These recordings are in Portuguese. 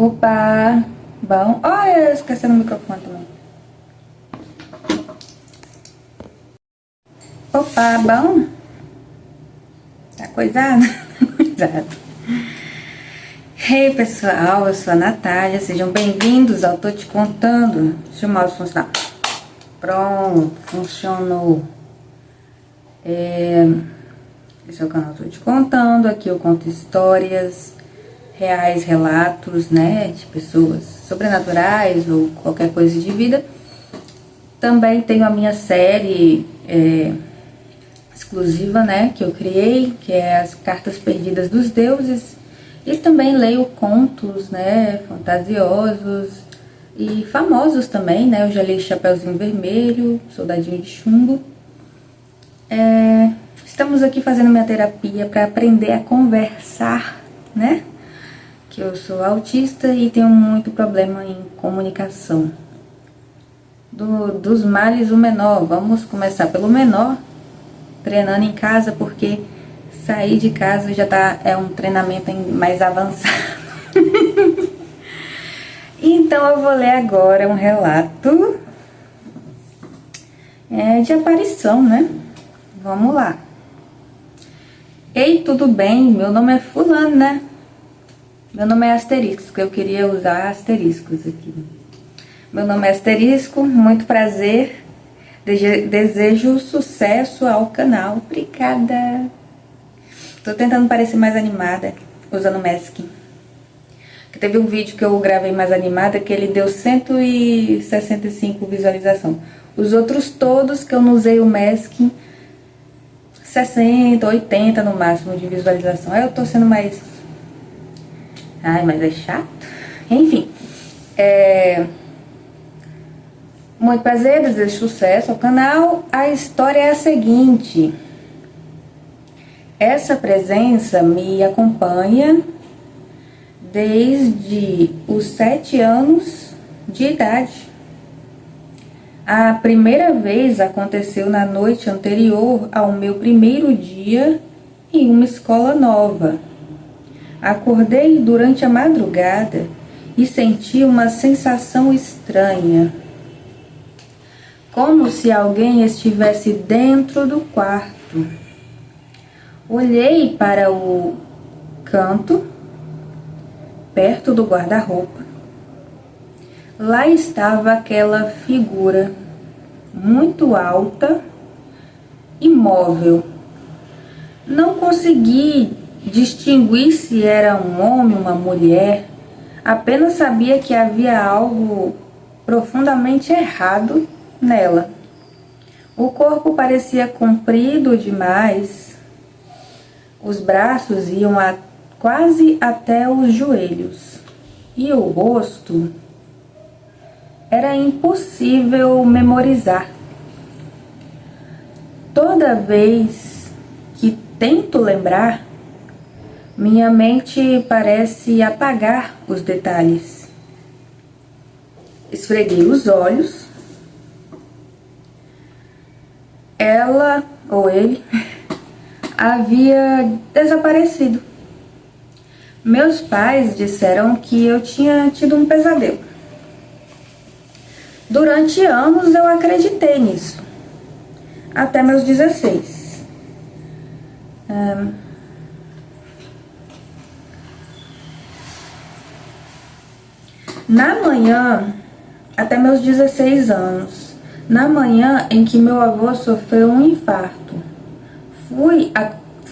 Opa, bom. Olha, esquecendo o microfone também. Opa, bom. Tá coisado? Coisado. Hey pessoal, eu sou a Natália, sejam bem-vindos ao Tô Te Contando. Deixa o mouse funcionar. Pronto, funcionou. Esse é o canal Tô Te Contando, aqui eu conto histórias reais, relatos, né, de pessoas sobrenaturais ou qualquer coisa de vida. Também tenho a minha série exclusiva, né, que eu criei, que é as Cartas Perdidas dos Deuses. E também leio contos, né, fantasiosos e famosos também, né, eu já li Chapeuzinho Vermelho, Soldadinho de Chumbo. Estamos aqui fazendo minha terapia para aprender a conversar, né, que eu sou autista e tenho muito problema em comunicação. Dos males o menor, vamos começar pelo menor, treinando em casa, porque sair de casa já é um treinamento mais avançado. Então eu vou ler agora um relato de aparição, né? Vamos lá. Ei, tudo bem? Meu nome é fulano, né? Meu nome é asterisco, eu queria usar asteriscos aqui. Meu nome é asterisco, muito prazer. Desejo sucesso ao canal. Obrigada. Tô tentando parecer mais animada, usando masking. Teve um vídeo que eu gravei mais animada, que ele deu 165 visualizações. Os outros todos que eu não usei o masking, 60, 80 no máximo de visualização. Aí eu tô sendo mais... Ai, mas é chato. Enfim. Muito prazer, desejo sucesso ao canal. A história é a seguinte. Essa presença me acompanha desde os 7 anos de idade. A primeira vez aconteceu na noite anterior ao meu primeiro dia em uma escola nova. Acordei durante a madrugada e senti uma sensação estranha, como se alguém estivesse dentro do quarto. Olhei para o canto, perto do guarda-roupa. Lá estava aquela figura, muito alta, imóvel. Não consegui distinguir se era um homem ou uma mulher, apenas sabia que havia algo profundamente errado nela. O corpo parecia comprido demais, os braços iam quase até os joelhos, e o rosto era impossível memorizar. Toda vez que tento lembrar, minha mente parece apagar os detalhes. Esfreguei os olhos. Ela ou ele havia desaparecido. Meus pais disseram que eu tinha tido um pesadelo. Durante anos eu acreditei nisso, até meus 16. Na manhã, até meus 16 anos, na manhã em que meu avô sofreu um infarto, fui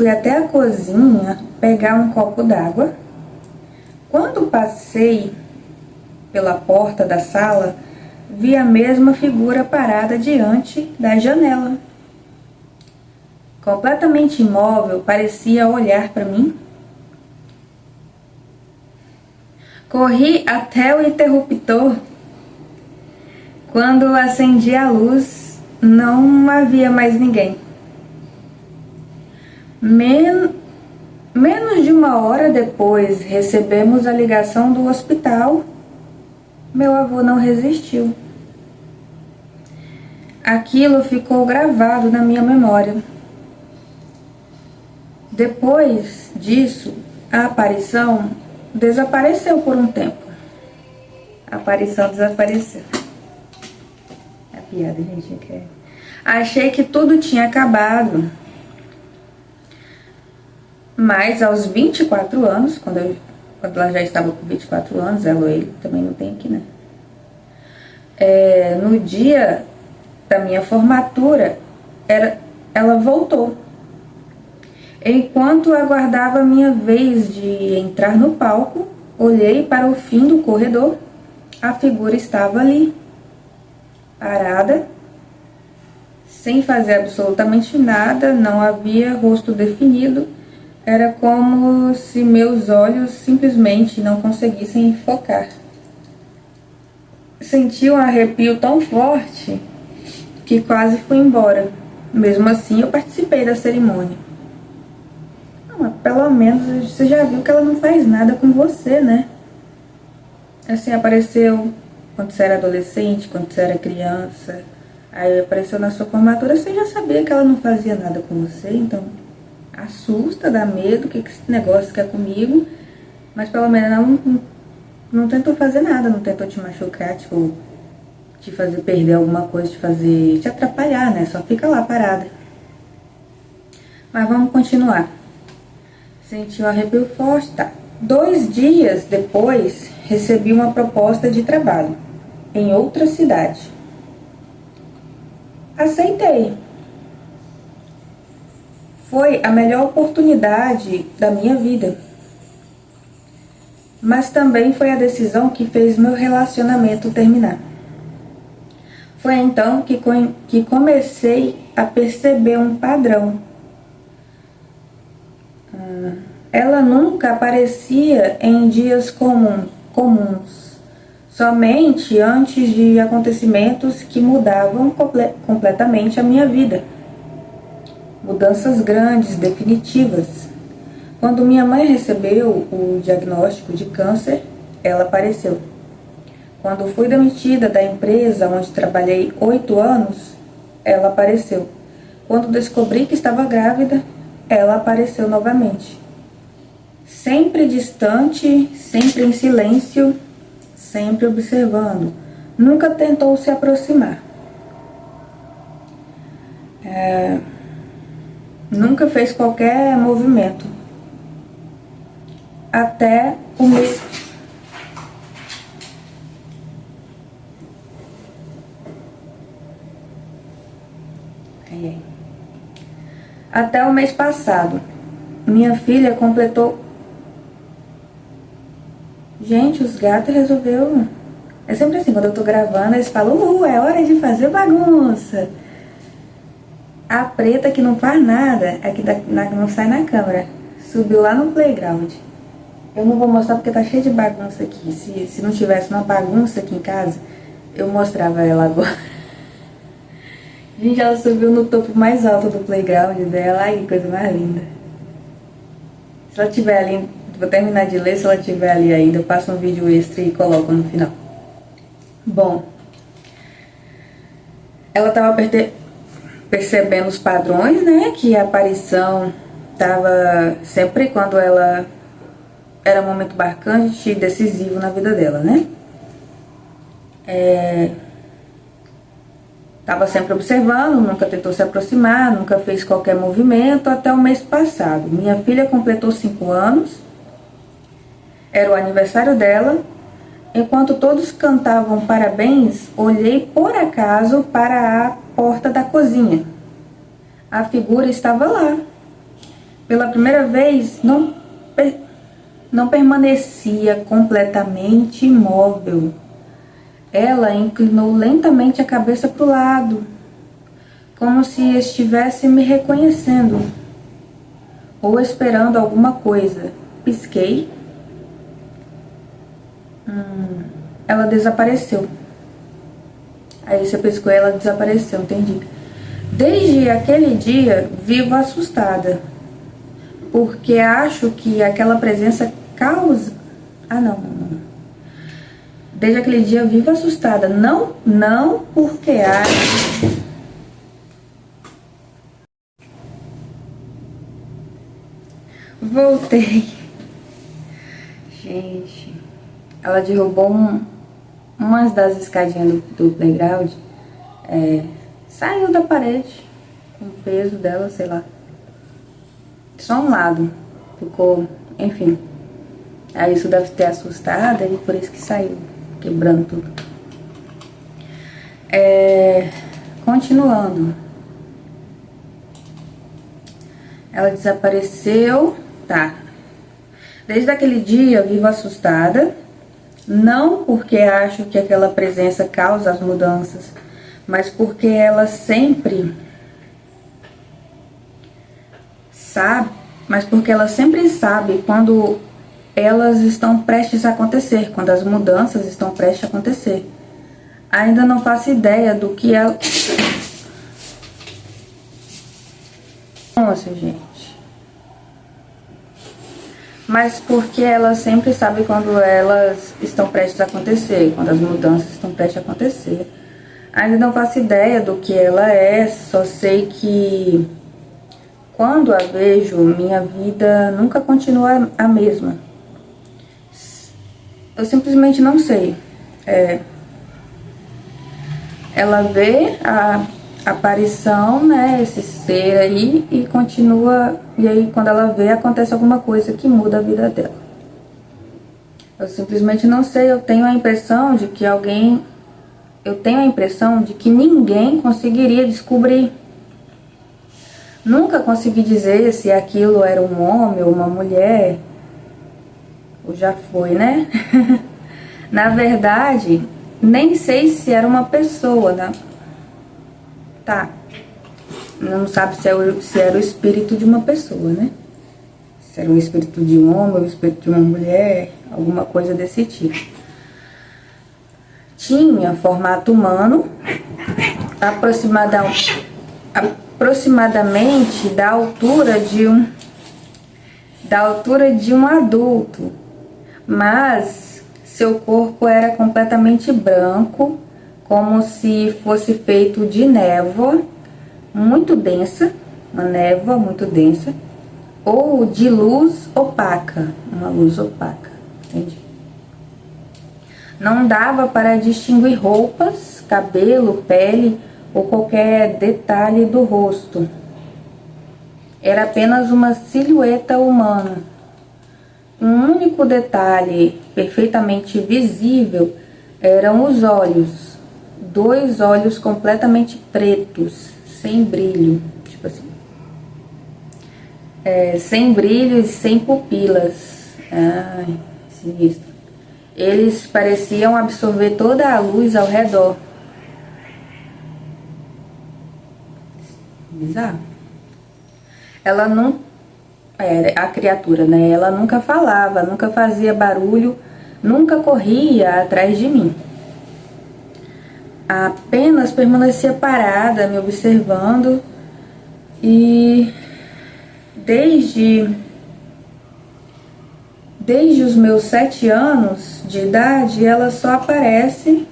até a cozinha pegar um copo d'água. Quando passei pela porta da sala, vi a mesma figura parada diante da janela. Completamente imóvel, parecia olhar para mim. Corri até o interruptor. Quando acendi a luz, não havia mais ninguém. Menos de uma hora depois, recebemos a ligação do hospital. Meu avô não resistiu. Aquilo ficou gravado na minha memória. Depois disso, a aparição desapareceu por um tempo. A aparição desapareceu. É piada, gente. Achei que tudo tinha acabado. Mas aos 24 anos, quando ela já estava com 24 anos, ela ou ele, também não tem aqui, né? No dia da minha formatura, ela voltou. Enquanto aguardava a minha vez de entrar no palco, olhei para o fim do corredor. A figura estava ali, parada, sem fazer absolutamente nada, não havia rosto definido. Era como se meus olhos simplesmente não conseguissem focar. Senti um arrepio tão forte que quase fui embora. Mesmo assim, eu participei da cerimônia. Mas pelo menos você já viu que ela não faz nada com você, né? Assim, apareceu quando você era adolescente, quando você era criança. Aí apareceu na sua formatura, você já sabia que ela não fazia nada com você, então assusta, dá medo, o que esse negócio quer comigo. Mas pelo menos ela não tentou fazer nada, não tentou te machucar, tipo, te fazer perder alguma coisa, te atrapalhar, né? Só fica lá parada. Mas vamos continuar. Senti um arrepio forte, tá? 2 dias depois, recebi uma proposta de trabalho em outra cidade. Aceitei. Foi a melhor oportunidade da minha vida. Mas também foi a decisão que fez meu relacionamento terminar. Foi então que comecei a perceber um padrão. Ela nunca aparecia em dias comuns, somente antes de acontecimentos que mudavam completamente a minha vida. Mudanças grandes, definitivas. Quando minha mãe recebeu o diagnóstico de câncer, ela apareceu. Quando fui demitida da empresa onde trabalhei 8 anos, ela apareceu. Quando descobri que estava grávida, ela apareceu novamente. Sempre distante, sempre em silêncio, sempre observando. Nunca tentou se aproximar. Nunca fez qualquer movimento. Até o mês... Até o mês passado, minha filha completou... Gente, os gatos resolveu... É sempre assim, quando eu tô gravando, eles falam, é hora de fazer bagunça. A preta que não faz nada, é que não sai na câmera, subiu lá no playground. Eu não vou mostrar porque tá cheio de bagunça aqui. Se não tivesse uma bagunça aqui em casa, eu mostrava ela agora. Gente, ela subiu no topo mais alto do playground dela. Ai, que coisa mais linda. Se ela tiver ali, vou terminar de ler, se ela tiver ali ainda, eu passo um vídeo extra e coloco no final. Bom, ela tava percebendo os padrões, né? Que a aparição tava sempre quando ela era um momento marcante e decisivo na vida dela, né? Tava sempre observando, nunca tentou se aproximar, nunca fez qualquer movimento até o mês passado. Minha filha completou 5 anos, era o aniversário dela. Enquanto todos cantavam parabéns, olhei por acaso para a porta da cozinha. A figura estava lá. Pela primeira vez, não permanecia completamente imóvel. Ela inclinou lentamente a cabeça para o lado, como se estivesse me reconhecendo ou esperando alguma coisa. Pisquei. Ela desapareceu. Aí você piscou e ela desapareceu, entendi. Desde aquele dia, vivo assustada, porque acho que aquela presença causa... não. Desde aquele dia, vivo assustada, não porque acho... Voltei. Gente, ela derrubou umas das escadinhas do playground saiu da parede com o peso dela, sei lá. Só um lado ficou, enfim. Aí isso deve ter assustado e por isso que saiu, quebrando tudo. Continuando. Ela desapareceu, tá. Desde aquele dia eu vivo assustada, não porque acho que aquela presença causa as mudanças, mas porque ela sempre sabe, quando elas estão prestes a acontecer, quando as mudanças estão prestes a acontecer. Ainda não faço ideia do que ela... Nossa, gente. Mas porque ela sempre sabe quando elas estão prestes a acontecer, quando as mudanças estão prestes a acontecer. Ainda não faço ideia do que ela é, só sei que quando a vejo, minha vida nunca continua a mesma. Eu simplesmente não sei. Ela vê a aparição, né, esse ser aí, e continua, e aí quando ela vê, acontece alguma coisa que muda a vida dela. Eu simplesmente não sei, eu tenho a impressão de que ninguém conseguiria descobrir. Nunca consegui dizer se aquilo era um homem ou uma mulher, ou já foi, né? Na verdade, nem sei se era uma pessoa, né? Tá, não sabe se era o espírito de uma pessoa, né? Se era o espírito de um homem ou o espírito de uma mulher, alguma coisa desse tipo. Tinha formato humano, aproximadamente da altura de um adulto, mas seu corpo era completamente branco, como se fosse feito de névoa muito densa, uma névoa muito densa, ou de luz opaca, uma luz opaca, entende? Não dava para distinguir roupas, cabelo, pele ou qualquer detalhe do rosto. Era apenas uma silhueta humana. Um único detalhe perfeitamente visível eram os olhos. 2 olhos completamente pretos, sem brilho, tipo assim, sem brilho e sem pupilas. Ai, sinistro. Eles pareciam absorver toda a luz ao redor. Bizarro. Ela não era a criatura, né? Ela nunca falava, nunca fazia barulho, nunca corria atrás de mim. Apenas permanecia parada, me observando, e desde os meus 7 anos de idade, ela só aparece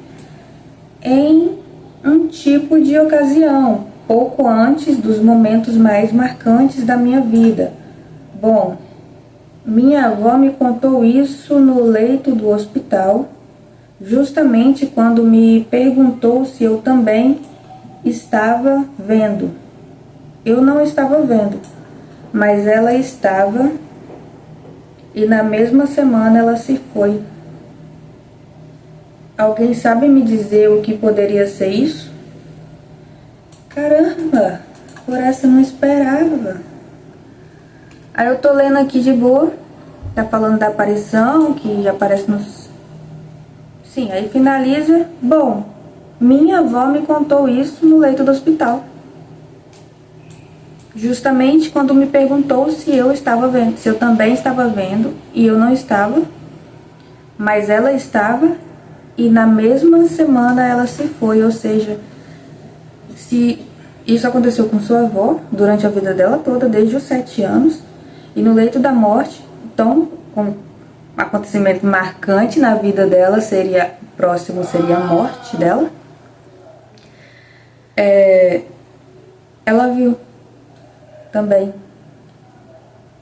em um tipo de ocasião, pouco antes dos momentos mais marcantes da minha vida. Bom, minha avó me contou isso no leito do hospital, justamente quando me perguntou se eu também estava vendo. Eu não estava vendo, mas ela estava, e na mesma semana ela se foi. Alguém sabe me dizer o que poderia ser isso? Caramba, por essa eu não esperava. Aí eu tô lendo aqui de boa, tá falando da aparição, que aparece nos... Sim, aí finaliza, bom, minha avó me contou isso no leito do hospital. Justamente quando me perguntou se eu estava vendo, se eu também estava vendo, e eu não estava, mas ela estava, e na mesma semana ela se foi. Ou seja, se isso aconteceu com sua avó durante a vida dela toda, desde os 7 anos, e no leito da morte, então, um acontecimento marcante na vida dela seria a morte dela, ela viu também.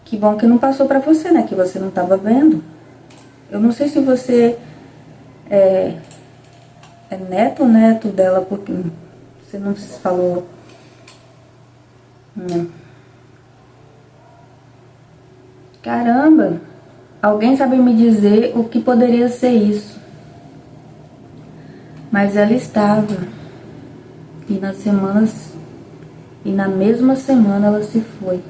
Que bom que não passou pra você, né? Que você não estava vendo. Eu não sei se você É neto ou neto dela? Porque você não falou. Caramba! Alguém sabe me dizer o que poderia ser isso? Mas ela estava. E na mesma semana ela se foi.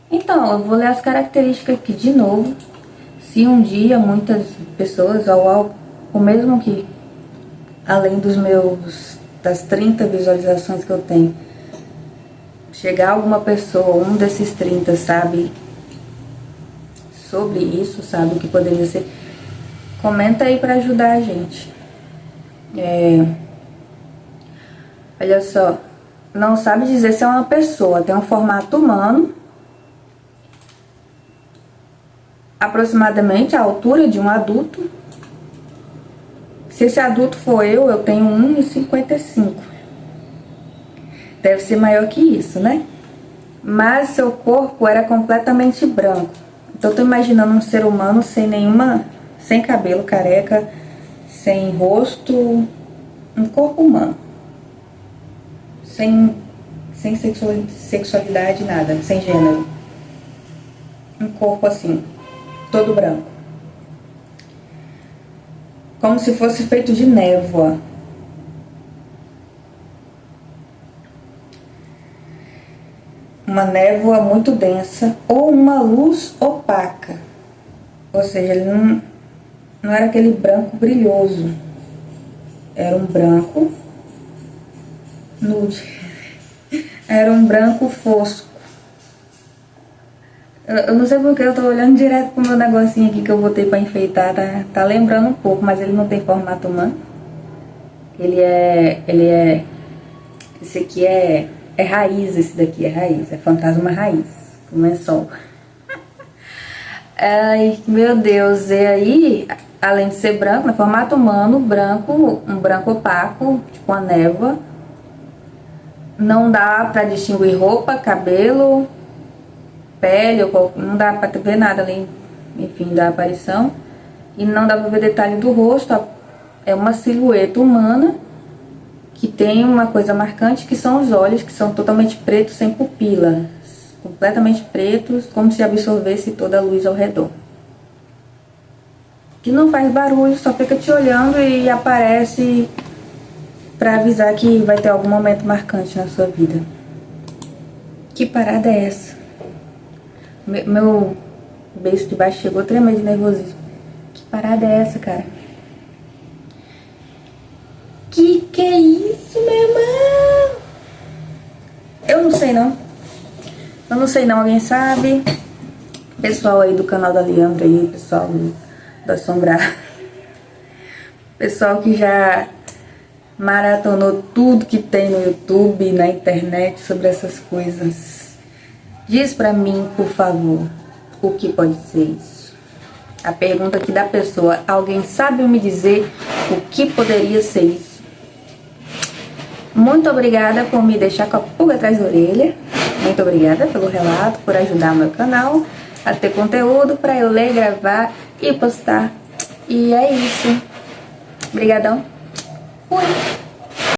Então, eu vou ler as características aqui de novo. Se um dia muitas pessoas, ou mesmo que além das 30 visualizações que eu tenho, chegar alguma pessoa, um desses 30 sabe sobre isso, sabe o que poderia ser, comenta aí pra ajudar a gente. Olha só, não sabe dizer se é uma pessoa, tem um formato humano, aproximadamente a altura de um adulto. Se esse adulto for eu tenho 1,55. Deve ser maior que isso, né? Mas seu corpo era completamente branco. Então eu tô imaginando um ser humano sem cabelo, careca, sem rosto, um corpo humano. Sem sexualidade, nada, sem gênero. Um corpo assim, todo branco. Como se fosse feito de névoa. Uma névoa muito densa ou uma luz opaca. Ou seja, ele não era aquele branco brilhoso. Era um branco nude. Era um branco fosco. Eu não sei porque eu tô olhando direto pro meu negocinho aqui que eu botei pra enfeitar. Tá lembrando um pouco, mas ele não tem formato humano. Esse aqui é raiz, esse daqui é raiz. É fantasma raiz, como é sol. Ai, meu Deus. E aí, além de ser branco, no formato humano, um branco opaco, tipo uma névoa. Não dá pra distinguir roupa, cabelo, pele, não dá pra ver nada ali, enfim, da aparição. E não dá pra ver detalhe do rosto. É uma silhueta humana que tem uma coisa marcante, que são os olhos, que são totalmente pretos, sem pupila, completamente pretos, como se absorvesse toda a luz ao redor. Que não faz barulho, só fica te olhando e aparece pra avisar que vai ter algum momento marcante na sua vida. Que parada é essa? Meu beiço de baixo chegou tremendo de nervosismo. Que parada é essa, cara? Que é isso, meu irmão? Eu não sei não. Eu não sei não, alguém sabe? Pessoal aí do canal da Leandra aí, pessoal da Assombrada. Pessoal que já maratonou tudo que tem no YouTube, na internet sobre essas coisas. Diz pra mim, por favor, o que pode ser isso? A pergunta aqui da pessoa, alguém sabe me dizer o que poderia ser isso? Muito obrigada por me deixar com a pulga atrás da orelha. Muito obrigada pelo relato, por ajudar o meu canal a ter conteúdo pra eu ler, gravar e postar. E é isso. Obrigadão. Fui.